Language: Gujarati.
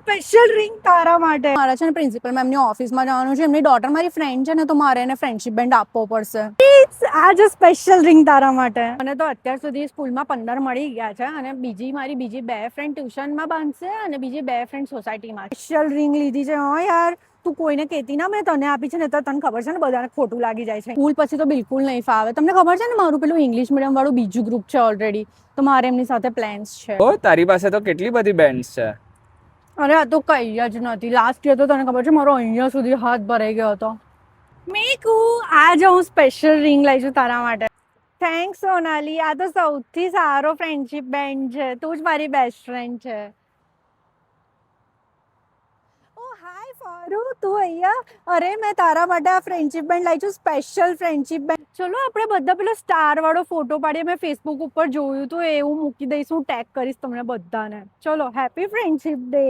સ્પેશિયલ રિંગ તારા માટે. મારા છે ને પ્રિન્સિપલ મેમની ઓફિસમાં જવાનું છે, એમની ડોટર મારી ફ્રેન્ડ છે ને, તો મારે એને ફ્રેન્ડશિપ બેન્ડ આપવો પડશે. આ જો સ્પેશિયલ રિંગ તારા માટે. મને તો અત્યાર સુધી સ્કૂલમાં 15 મળી ગયા છે, અને મારી બીજી 2 ફ્રેન્ડ ટ્યુશનમાં બાંધશે અને બીજી 2 ફ્રેન્ડ સોસાયટીમાં. સ્પેશિયલ રિંગ લીધી છે. હા યાર, તું કોઈને કહેતી ના, મેં તને આપી છે ને, તો તને ખબર છે ને બધાને ખોટું લાગી જાય છે. સ્કૂલ પછી તો બિલકુલ નહીં ફાવે. તમને ખબર છે ને મારું પેલું ઇંગ્લિશ મીડિયમ વાળું બીજું ગ્રુપ છે ઓલરેડી, તો મારે એમની સાથે પ્લાન્સ છે. ઓ તારી પાસે તો કેટલી બધી બેન્ડ્સ છે. અરે આ તો કઈ જ નથી. લાસ્ટ યર તો તને ખબર છે મારો અહીંયા સુધી હાથ ભરાઈ ગયો હતો. મેકુ, આ જો હું સ્પેશિયલ રિંગ લઈ છું તારા માટે. થેન્ક્સ સોનાલી, આ તો સૌથી સારો ફ્રેન્ડશિપ બેન્ડ છે. તું જ મારી બેસ્ટ ફ્રેન્ડ છે. ઓ હાય ફારુ, તું અહીંયા. અરે મેં તારા માટે આ ફ્રેન્ડશિપ બેન્ડ લાવી છું, સ્પેશિયલ ફ્રેન્ડશિપ બેન્ડ. ચલો આપણે બધા પેલો સ્ટાર વાળો ફોટો પાડીએ. મેં ફેસબુક ઉપર જોયું તો એવું મૂકી દઈશું, ટેગ કરીશ તમને બધાને. ચલો હેપી ફ્રેન્ડશિપ ડે.